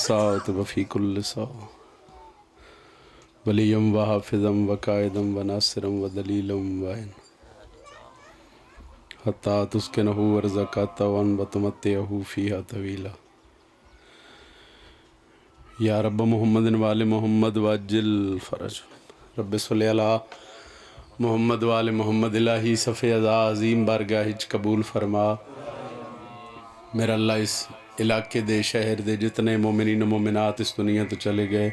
الساعة وفي كل ساعة وليا وحافظا وقائدا وناصرا ودليلا وعينا حتى تسكنه ورزقك وتمتعه فيها طويلا یا رب محمد وآل محمد واجل فرج رب صلی علی محمد وآل محمد الہی صف ازا عظیم بارگاہ قبول فرما۔ میرا اللہ اس علاقے دے شہر دے جتنے مومنین و مومنات اس دنیا تو چلے گئے،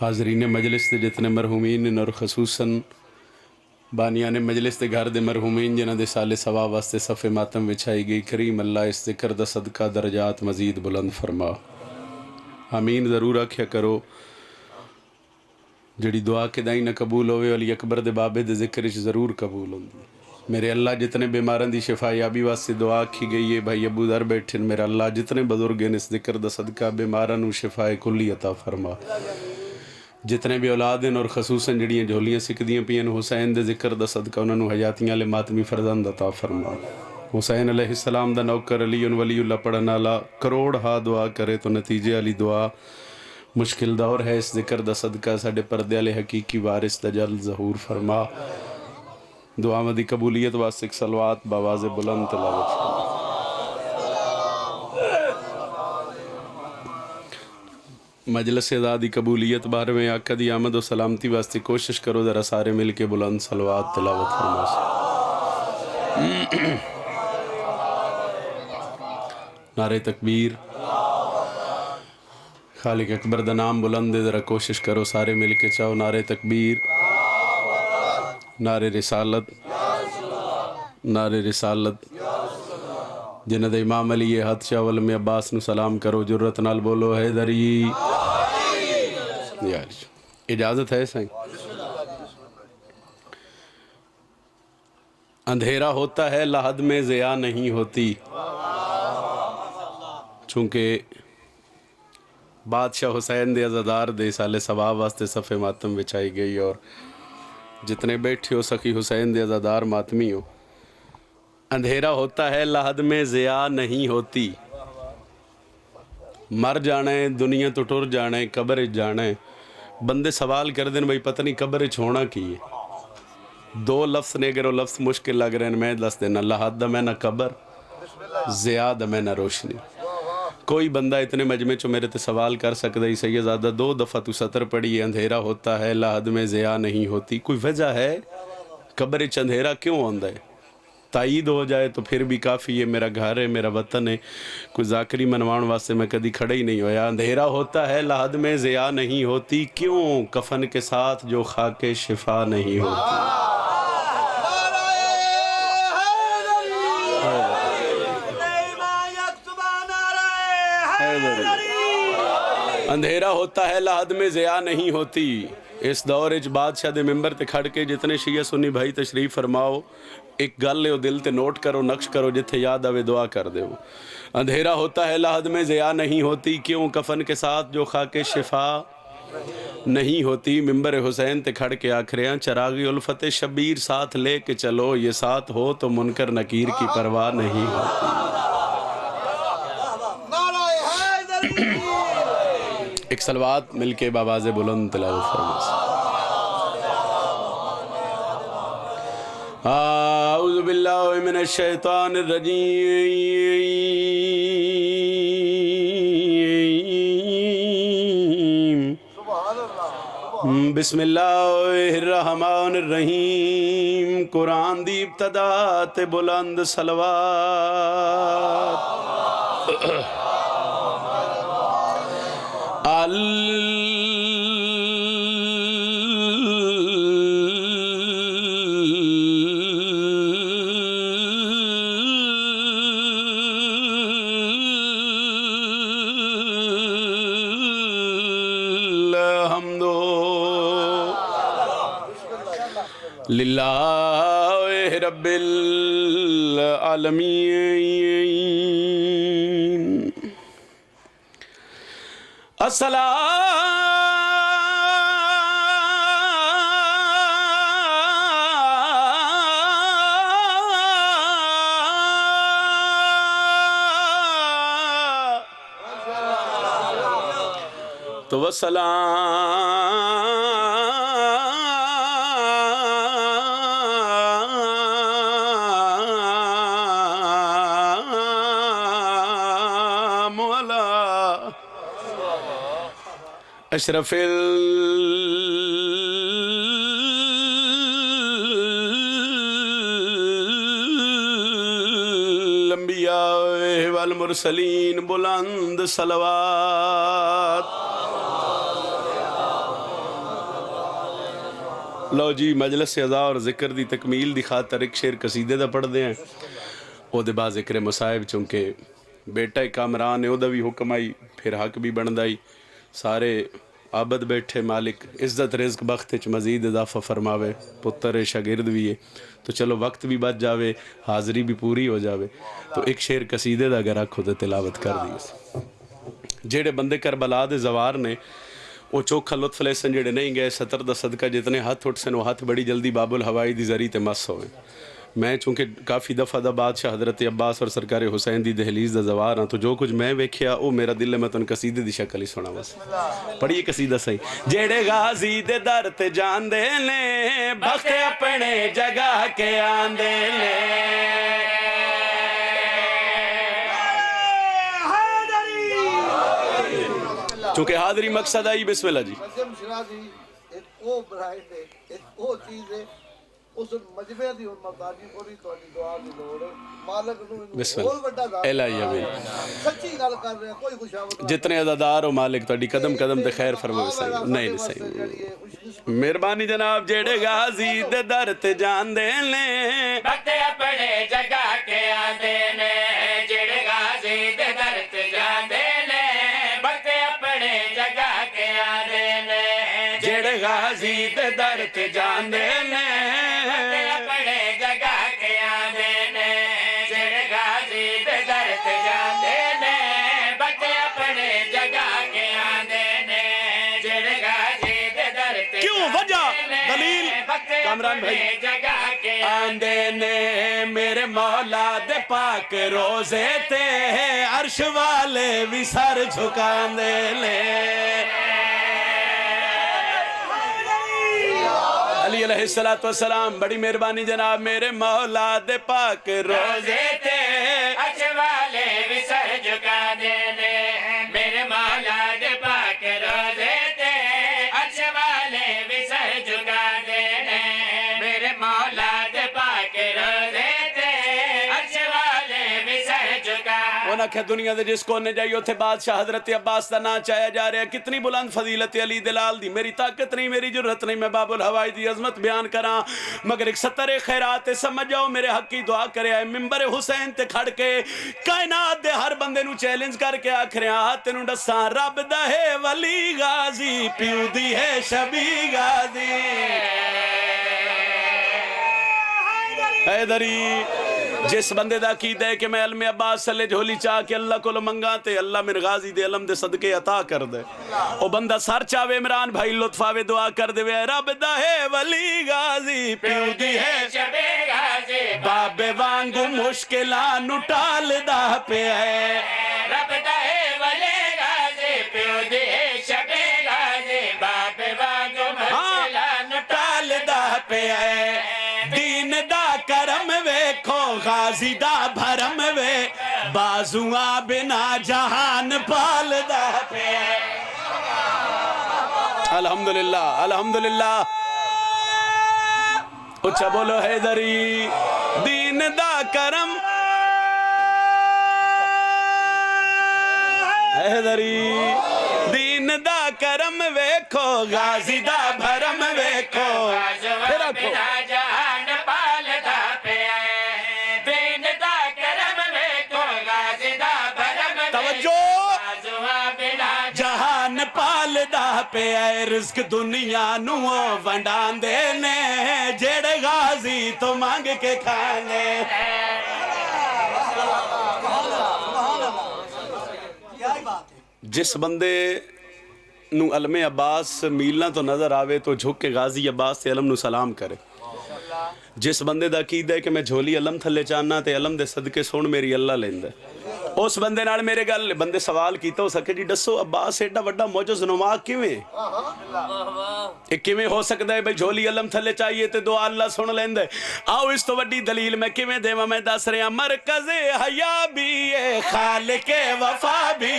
حاضرین مجلس دے جتنے مرحومین اور خصوصاً بانیان مجلس دے گھر دے مرحومین جنہ دے سال ثواب واسطے صف ماتم وچھائی گئی، کریم اللہ اس ذکر دا صدقہ درجات مزید بلند فرما۔ آمین ضرور آکھیا کرو۔ جڑی دعا کے دائی نہ قبول ہوئے علی اکبر دے بابے دے ذکر ضرور قبول ہوندی۔ میرے اللہ جتنے بیمارن دی شفا یابی واسطے دعا کی گئی ہے، بھائی ابو ذر بیٹھن، میرا اللہ جتنے بزرگ ہیں اس ذکر دا صدقہ بیمارن شفا کلی عطا فرما۔ جتنے بھی اولاد ہیں اور خصوصاً جڑیاں جھولیاں سکدیاں پین حسین دے ذکر دا صدقہ انہوں نے حیاتیاں لے ماتمی فرزند عطا فرما۔ حسین علیہ السلام دا نوکر علی ولی اللہ پڑھن والا کروڑ ہا دعا کرے تو نتیجے والی دعا مشکل دور ہے، اس ذکر دا صدقہ ساڈے پردے والے حقیقی وارث دا جلد ظہور فرما۔ دعا دی قبولیت واسطے صلوات باواز بلند تلاوت فرما۔ مجلس ازادی قبولیت 12ویں آقا دی آمد و سلامتی واسطے کوشش کرو ذرا سارے مل کے بلند صلوات تلاوت فرما۔ نعرہ تکبیر، خالق اکبر دا نام بلند ہے، ذرا کوشش کرو سارے مل کے چاہو نعرہ تکبیر، نعرہ رسالت، نعرہ رسالت۔ جنہ دا امام علی حد شاہ ولم عباس نو سلام کرو، جرت نال بولو حیدری۔ یار اجازت ہے سائیں؟ اندھیرا ہوتا ہے لحد میں ضیاء نہیں ہوتی، چونکہ بادشاہ حسین دے عزادار دے سال ثواب واسطے صف ماتم بچائی گئی، اور جتنے بیٹھے ہو سخی حسین دے عزادار ماتمی ہو، اندھیرا ہوتا ہے لحد میں ضیاء نہیں ہوتی، مر جانے دنیا تو ٹر جانے قبر جانے۔ بندے سوال کر دیں بھائی پتہ نہیں قبر چھوڑنا کی ہے، دو لفظ نے اگر وہ لفظ مشکل لگ رہے ہیں میں دس دینا، لحد دا میں نہ قبر، ضیاء دا میں نہ روشنی۔ کوئی بندہ اتنے مجمع چو میرے تے سوال کر سکتا ہی سیدزادہ 2 دفعہ تو سطر پڑھی ہے، اندھیرا ہوتا ہے لحد میں ضیاء نہیں ہوتی، کوئی وجہ ہے؟ قبر چ اندھیرا کیوں آندا ہے؟ تائید ہو جائے تو پھر بھی کافی ہے، میرا گھر ہے، میرا وطن ہے، کوئی ذاکری منوان واسطے میں کدی کھڑا ہی نہیں ہویا۔ اندھیرا ہوتا ہے لحد میں ضیاء نہیں ہوتی، کیوں کفن کے ساتھ جو خاک شفا نہیں ہوتی۔ اندھیرا ہوتا ہے لحد میں ضیاء نہیں ہوتی۔ اس دور اچ بادشاہ دے ممبر تے کھڑ کے جتنے شیعہ سنی بھائی تشریف فرماؤ، ایک گل لے دل تے نوٹ کرو، نقش کرو، جتھے یاد آوے دعا کر دے۔ اندھیرا ہوتا ہے لحد میں ضیاء نہیں ہوتی، کیوں کفن کے ساتھ جو خاک شفا نہیں ہوتی۔ ممبر حسین تے کھڑ کے آکھریاں، چراغی الفت شبیر ساتھ لے کے چلو، یہ ساتھ ہو تو منکر نکیر کی پرواہ نہیں ہوتی۔ ایک صلوات مل کے باواز بلند تلاوت فرما۔ اعوذ باللہ من الشیطان الرجیم، بسم اللہ الرحمن الرحیم۔ قرآن دی ابتدا تے بلند صلوات۔ للہ رب العالمین۔ تو وسلام علی اشرف الانبیاء والمرسلین بلند صلوات. لو جی مجلس عزا اور ذکر دی تکمیل دی خاطر ایک شعر قصیدے دا پڑھ دے ہیں. او دے بعد ذکر مصائب چونکہ بیٹا کامران ہے او دا بھی حکم آئی پھر حق بھی بند آئی. سارے عابد بیٹھے مالک عزت رزق بخت چ مزید اضافہ فرماوے. پتر شاگرد بھی ہے تو چلو وقت بھی بچ جاوے حاضری بھی پوری ہو جاوے. تو ایک شعر قصیدے دا اگر آکھو تے تلاوت کر دیئے. جیڑے بندے کربلا دے زوار نے وہ چوکھا لطف لے سن جڑے نہیں گئے ستر دا صدقہ جتنے ہاتھ اٹھ سن وہ ہاتھ بڑی جلدی باب الہوائی دی ذریعے تے مس ہوئے. میں چونکہ کافی دفعہ دا بادشاہ حضرت عباس اور سرکار حسین دی دہلیز دا زوار ہاں تو جو کچھ میں ویکھیا وہ میرا دل ہے میں تن قصیدے دی شکل ہی سنا بس. پڑھیے قصیدہ صحیح. جیڑے غازی دے در تے جان دے لے بخت اپنے جگہ کے آن دے لے چونکہ حاضری مقصد آئی. بسم اللہ جی. مجم شرازی ایک او برائٹ ہے ایک او چیز ہے اس مجمع دی اور مقداری کو نہیں تو دعا دی لوڑ ہے مالک نو بسم اور بڑا ذات الہی امین. سچی گل کر رہے ہیں کوئی خوشاوت جتنے عزادار ہو مالک تہاڈی قدم قدم تے خیر فرماوے. صحیح نہیں نہیں صحیح. مہربانی جناب. جیڑے غازی دے در تے جان دے لے بخت اپنے جگہ کے آندے نے جڑے غازی دے در تے جان دے لے بخت اپنے جگہ کے آندے نے جیڑے غازی دے در تے جان دے لے اپنے جگہ کے آندے نے جڑے غازی دے در تے جان دے نے بخت اپنے جگہ کے آندے نے جڑے غازی دے در تے کیوں وجہ دلیل کامران بھائی جگہ کے آندے نے میرے مولا دے پاک روزے تے عرش والے بھی سر جھکان دے لے. علی علیہ السلام بڑی مہربانی جناب. میرے مولا دے پاک روزے تے عرش والے بھی سر جھکا دینے میرے مولا دے پاک روزے تے عرش والے بھی سر جھکا دینے میرے مولا دے پاک روزے تے عرش والے بھی سر جھکا. انہاں کہ دنیا دے جس کو نے جائی اتھے بادشاہ حضرت عباس دا نا چاہیا جا رہا ہے. کتنی بلند فضیلت علی دلال دی. میری طاقت نہیں میری جرت نہیں میں باب الہوائی دی عظمت بیان کراں مگر ایک ستر خیرات سمجھ جاؤ میرے حق کی دعا کرے آئے ممبر حسین تے کھڑ کے کائنات دے ہر بندے نو چیلنج کر کے آکھ رہے ہیں تینوں ڈساں رب دا ہے ولی غازی پیو دی ہے شبی غازی. حیدری جس بندے دا عقیدہ ہے کہ میں علم عباس سلے جھولی چاہ کے اللہ کو منگا تے اللہ میرے غازی دے علم دے صدقے عطا کر دے. او بندہ سر چاوے عمران بھائی لطف آوے دعا کر دے وے رب دا ہے ولی غازی پیو دی ہے شبے غازی بابے وانگو مشکلان ٹال دا پہ ہے. رب دا ہے ولی غازی پیو دی ہے شبے غازی بابے وانگو مشکلان ٹال دا پہ ہے. دین دا کرم ویکھو غازی دا بھرم وے بازوਆਂ بنا جہان پال دا پہ ہے. الحمدللہ الحمدللہ. اچھا بولو حیدری. دین دا کرم حیدری دین دا کرم ویکھو غازی دا بھرم ویکھو. پھر آکھو جہان پال دا پہ دین دا کرم ویکھو غازی دا بھرم توجہ بنا جہان پال دا پہ اے رزق دنیا نو ونڈان دے نے جڑے غازی تو مانگ کے کھانے. جس بندے نو علم عباس میلاں تو نظر آوے تو جھک کے غازی عباس تے علم نو سلام کرے. جس بندے دا عقیدہ ہے کہ میں جھولی علم تھلے چاہنا تے علم دے صدقے سون میری اللہ لیندے. اس بندے نال میرے گل بندے سوال کیتا ہو سکے جی دسو عباس ایڈا وڈا معجز نما کیویں یہ کیویں ہو سکتا ہے بھئی جھولی علم تھلے چاہیے تے دعا اللہ سن لیندے آؤ اس تو وڈی دلیل میں کیویں دیواں میں دس رہا مرکز حیا بھی ہے خالق وفا بھی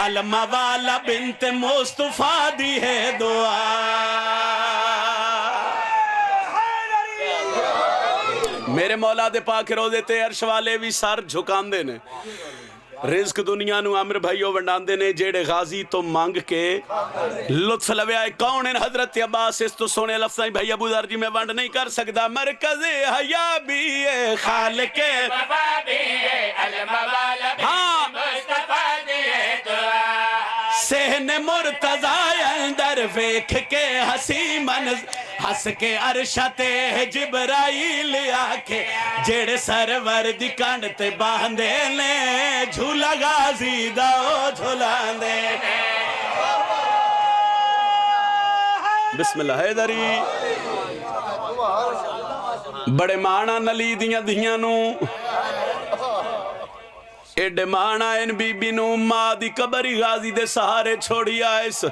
علم والا بنت مصطفیٰ دی ہے دعا میرے مولا دے پاک روزے تے عرش والے بھی سر جھکاندے نے رزق دنیا نو عامر بھائیو ونڈاندے نے جیڑے غازی تو مانگ کے لطف لویا ہے کون ان حضرت عباس اس تو سونے لفظیں بھائی ابو ذر جی میں ونڈ نہیں کر سکتا مرکز حیا بھی ہے خالق وفا بھی ہے علم والا ہاں مصطفیٰ دی ہے دعا سہن مرتضی اندر ویکھ کے ہسی منظر ہس کے عرشت جبرائیل آکھے جیڑے سرور دی کانڈ تے باندے نے جھولا غازی دا او جھولاندے نے بسم اللہ حیدری بڑے مانا نلی دیاں دیاں نو ایڈے مانا ان بی بی نو ماں دی قبری غازی دے سہارے چھوڑی آئیس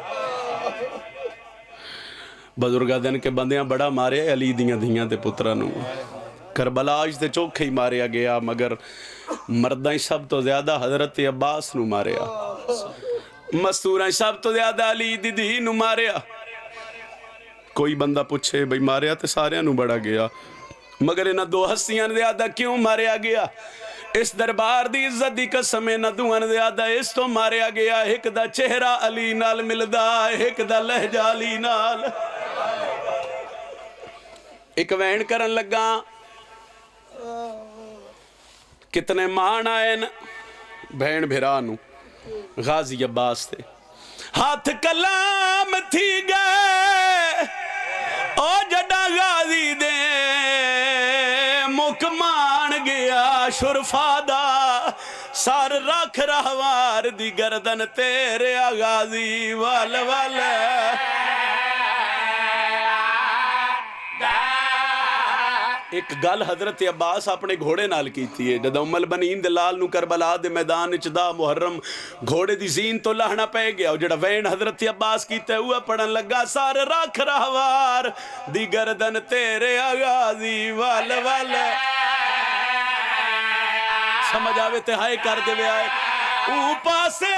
بزرگا دن کے بندیاں بڑا مارے علی دیاں دیاں تے پترانو کربلاج تے چوکھے ہی ماریا گیا مگر مردائیں سب تو زیادہ حضرت عباس نو ماریا مستورائیں سب تو زیادہ علی دی دی نو ماریا کوئی بندہ پوچھے بھئی ماریا تے سارے نو بڑا گیا مگر انہاں دو ہستیاں زیادہ کیوں ماریا گیا اس دربار دی عزت دی قسمیں نہ دوان زیادہ اس تو ماریا گیا ایک دا چہرہ علی نال ملدا ایک دا لہجہ علی نال ایک وین کرن لگا کتنے مان آئے بہن بھرانو غازی عباس تے ہاتھ کلام تھی گئے او جڑا غازی دے مکمان گیا شرفادہ سار رکھ رہوار دی گردن تیرے غازی وال وال ایک گل حضرت عباس اپنے گھوڑے نال کیتی ہے جد ام البنین دلال نو کربلا دے میدان چدا محرم گھوڑے دی زین تو لہنا پہ گیا جڑا وین حضرت عباس کیتے ہوئے پڑھن لگا سار رکھ رہوار دی گردن تیرے غازی وال وال سمجھ آوے تے ہائے کر دے وے آئے او پاسے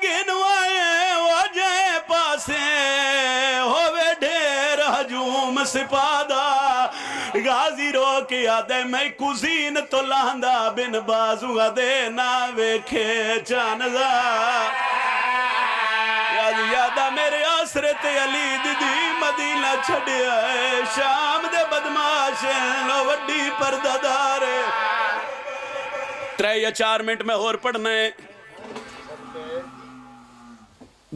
گنوائے وجہ پاسے ہوئے ڈھیر ہجوم سپادہ غازی رو کے آدھے میں کزین تو لاندہ بن بازو آدھے نہ ویکھے چانزا یادہ میرے آسرت علی دی مدینہ چھڑیا ہے شام دے بدماش لو وڈی پردہ دارے 3 یا 4 منٹ میں اور پڑھنے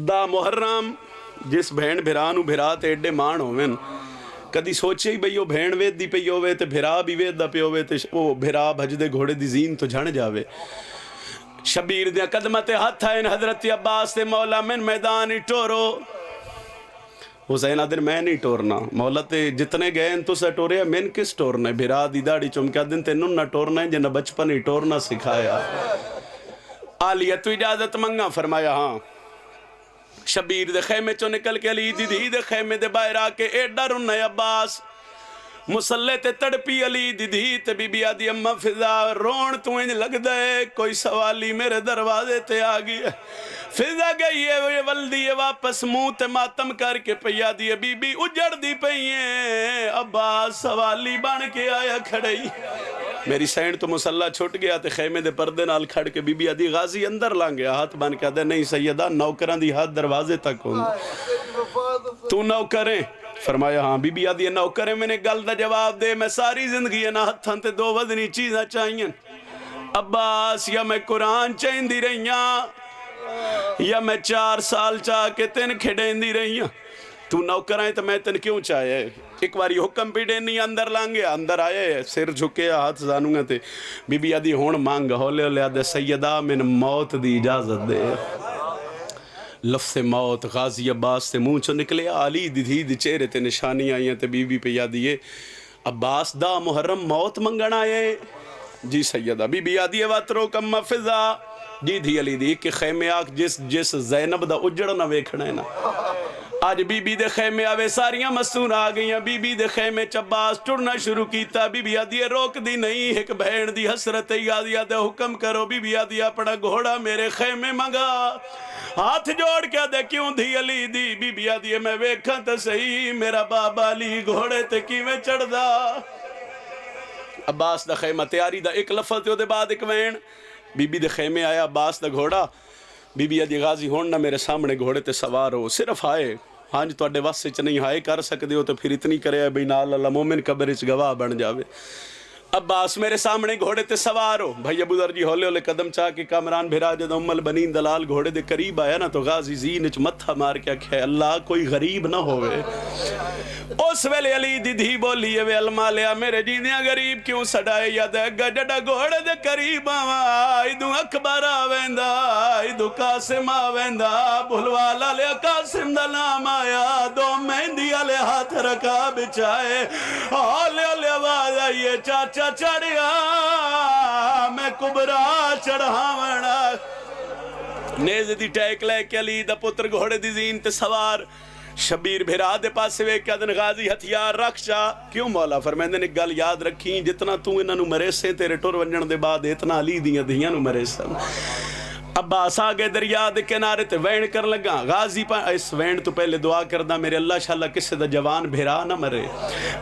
دا محرم جس بہن بھرانو بھرات ایڈے مان ہوئن کدی سوچے ہی بھئی وہ بہن وید دی پئی ہوئے تے بھرا بھی وید دا پئی ہوئے تے وہ بھرا بھج دے گھوڑے دی زین تو جھن جاوے شبیر دیا قدمت ہاتھ آئین حضرت عباس تے مولا من میدانی ٹورو حسین آدھر میں نہیں ٹورنا مولا تے جتنے گئے ان تو سے ٹورے من کس ٹورنا ہے بھرا دی داڑی چمکیا دن تے نن نہ ٹورنا ہے جنہ بچپن ہی ٹورنا سکھایا آلیہ تو اجازت منگا فرمایا ہاں شبیر دے خیمے چو نکل کے علی دی دے خیمے دے باہر آکے اے ڈرن عباس مسلح تے تڑپی علی دی تے بی بی آدھی اممہ فضا رون تو انج لگ دے کوئی سوالی میرے دروازے تے آگئی ہے فضا گئی ہے ولدی واپس منہ تے ماتم کر کے پیا دی بی بی اجڑ دی پئیے عباس سوالی بن کے آیا کھڑئی میری سینڈ تو مسلح چھوٹ گیا تے خیمے دے پردے نال کھڑ کے بی بی آدھی غازی اندر لانگ گیا ہاتھ بن کے آدھے نہیں سیدہ نوکران دی ہاتھ دروازے تک ہوں تو نوکریں فرمایا ہاں بی بی آدھی نوکریں میں نے گل دا جواب دے میں ساری زندگی نہ ہتھاں تے 2 وزنی چیزاں چاہئیں عباس یا میں قرآن چاہین دی رہیاں یا میں 4 سال چاہ کے تین کھڑین دی رہیاں تو نوکر آئے تو میں تن کیوں چاہے ایک باری حکم بھی دینی اندر لانگے اندر آئے سر جھکے ہاتھ زانوں گا تے بی بی آدھی ہون مانگ ہولے ہولے آدھے سیدہ من موت دی اجازت دے لفظ موت غازی عباس سے منہ چو نکلے علی دی چہرے تے نشانی آئی ہیں تے بی بی پہ یادیے عباس دا محرم موت منگن آئے جی سیدہ بی بی آدھی واترو کم فضا جی دھی علی دی کہ خیمے آکھ جس زینب دا اجڑ نہ ویکھنا ہے نا آج بی بی دے خیمے آوے ساریاں مسون آ گئیاں بی بی دے خیمے چباس ٹرنا شروع کیتا بی بی آدھی روک دی نہیں ایک بہن دی حسرت آدھی دے حکم کرو بی بی آدھی اپنا گھوڑا میرے خیمے منگا ہاتھ جوڑ کے دے کیوں دھی علی دی بی بی آدھی میں ویکھاں تے صحیح میرا بابا علی گھوڑے تے کیویں چڑھ دا عباس دا خیمہ تیاری دا ایک لفظ تے دے بعد ایک وین بی بی دے خیمے آیا عباس دا گھوڑا بی بی آدھی غازی ہون نہ میرے سامنے گھوڑے تے سوار ہو صرف آئے ہاں جی تو اڈے واسے چ نہیں ہائے کر سکتے ہو تو پھر اتنی کرے بھئی نال اللہ مومن قبر اچ گواہ بن جاوے عباس میرے سامنے گھوڑے تے سوار ہو بھائی ابو ذر جی ہولے ہولے قدم چاہ کے کامران بھیرا جد ام البنین دلال گھوڑے دے قریب آیا نا تو غازی زین اچ متھا مار کے کہ اللہ کوئی غریب نہ ہوئے اس ویلے علی دی دھی بولی وے المالیا میرے جیندیاں غریب کیوں سڑائے یاد ہے گجڑا گھوڑے دے قریب آوا ایدو اکبر آویندا ایدو قاسم آویندا بھلوالا لے قاسم دا نام آیا دو مہندی والے ہاتھ رکھا بچائے ہولے ہولے آواز آئیے چاچا چڑھیا میں کبرا چڑھاونا نیز دی ٹیک لے کے علی دا پتر گھوڑے دی زین تے سوار شبیر بھیرا دے پاس سے ویک کہدن غازی ہتھیار رکھ چا کیوں مولا فرمیندے نے گل یاد رکھیں جتنا تو انہاں نو مرے سے تیرے ٹور ونجن دے بعد اتنا علی دیاں دیاں نو مرے سن عباس آگے دریا دے کنارے تے وین کر لگا غازی اس وین تو پہلے دعا کردہ میرے اللہ شاءاللہ کسے دا جوان بھیرا نہ مرے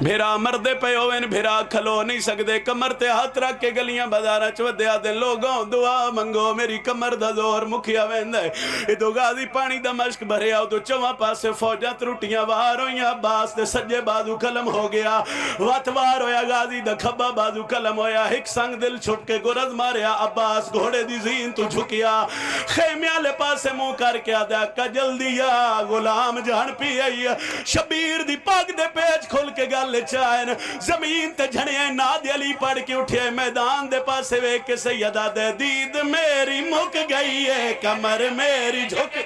بھیرا مردے پہ ہوئن بھیرا کھلو نہیں سکدے کمر تے ہاتھ رکھ کے گلیاں بازارہ چودیا دے لوگوں دعا منگو میری کمر دا زور مکھیا ویندے ادو غازی پانی دا مشک بھرے آؤ تو چواں پاسے فوجاں تروٹیاں وار ہویاں عباس دے سجے بازو کلم ہو گیا واتوار ہویا غازی دا کھبا بازو کلم ہویا ہک سنگ دل چھٹ کے گرز ماریا عباس گھوڑے دی زین تو جھکیا خیمیاں لے پاسے منہ کر کے آدھا کجل دیا غلام جان پی آئی شبیر دی پاک دے پیچ کھل کے گل چائن زمین تے جھڑے نادی علی پڑھ کے اٹھے میدان دے پاسے وے کے سیدہ دے دید میری مک گئی ہے کمر میری جھک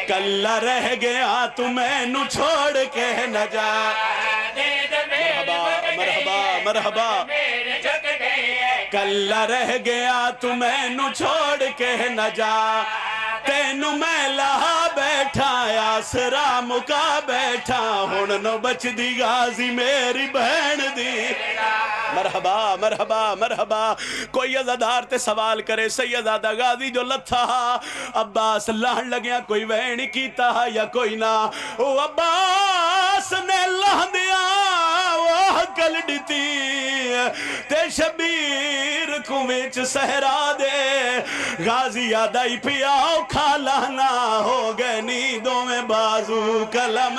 کلہ رہ گیا تو میں نو چھوڑ کے نہ جا مرحبا مرحبا کلہ رہ گیا تو میں نو چھوڑ کے نہ جا تینو میں لہا بیٹھا آسرا مکا بیٹھا ہن نو بچ دی غازی میری بہن دی مرحبا مرحبا مرحبا کوئی عزادار تے سوال کرے سیدہ غازی جو لتھا عباس لہن لگیا کوئی وین کیتا یا کوئی نہ او عباس نے لہن دیا وہ کل ڈیتی تے شبیر کو وچ سہرا دے غازی یادائی پیاؤ کھالانا ہو گئے نیدوں میں بازو کلم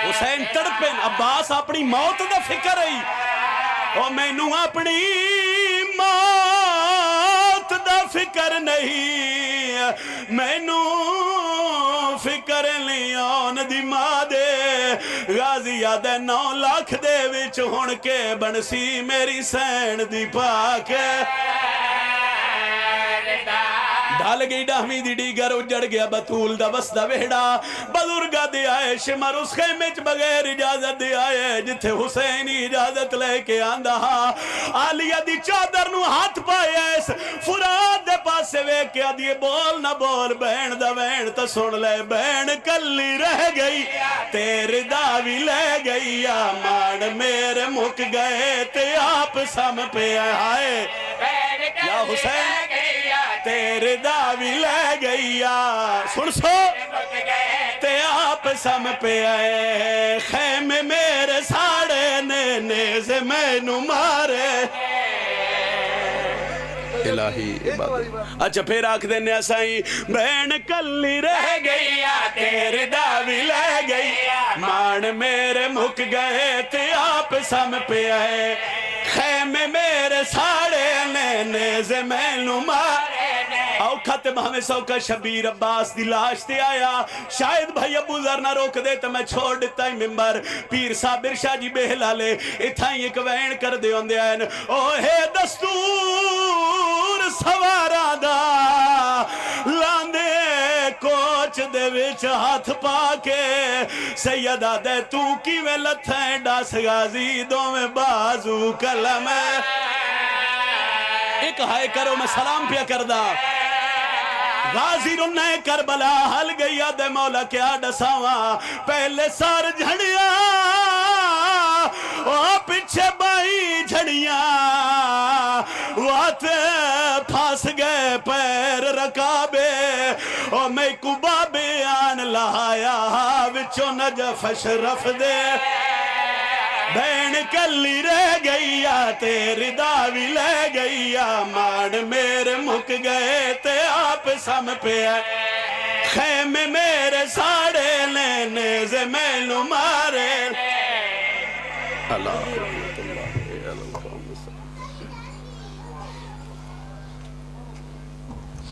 حسین تڑپن عباس اپنی موت دا فکر رہی اور میں نو اپنی موت دا فکر نہیں میں نو فکر لیون دی ماں دے غازی یاد 9 لاکھ دے وچ ہن کے بنسی میری سین دی پاک ڈال گئی ڈاہمی دی ڈیگر اجڑ گیا بطول دا بس دا ویڑا بزرگا دے آئے شمر اس خیمچ بغیر اجازت دے آئے جتھے حسینی اجازت لے کے آندہ آلیہ دی چادر نو ہاتھ پائے ایس فراد دے پاس سے وے کیا دیئے بول نہ بول بہن دا بہن تا سن لے بہن کلی رہ گئی تیرے داوی لے گئی آمان میرے مک گئے تے آپ سم پہ آئے یا حسین تیرے داوی لے گئی سن سو تے آپ سم پہ آئے خیمے میرے ساڑے نیزے میں نو مارے الہی عبادت اچھا پھر آکھ دینے ایسائی بہن کلی رہ گئی تیرے داوی لے گئی مان میرے مک گئے تے آپ سم پہ آئے خیمے میرے ساڑے نیزے میں نو مارے اوکھا تے بہمیں سوکا شبیر عباس دی لاش تے آیا شاید بھائی ابو ذر نہ روک دے تو میں چھوڑ دیتا ہی ممبر پیر صابر شاہ جی بہلا لے اتھا ہی ایک وین کر دے ہوندے آئین اوہے دستور سوارا دا لاندے کو سوچ دے وچ ہاتھ پا کے سیدہ دے تو کیویں لتھیں ڈس غازی دوویں بازو قلم ایک ہائے کرو میں سلام پیا کردہ غازی رنے کربلا حل گیا دے مولا کیا ڈساواں پہلے سار جھڑیا پیچھے بائی جھڑیاں وات پھاس گئے پیر رکابے میں کو بابے آن لہایا وچو نجف اشرف دے بین کلی رہ گئیا تیری داوی لے گئیا مان میرے مک گئے تے آپ سم پہ خیمے میرے ساڑے لینے سے میں نو مارے اللہ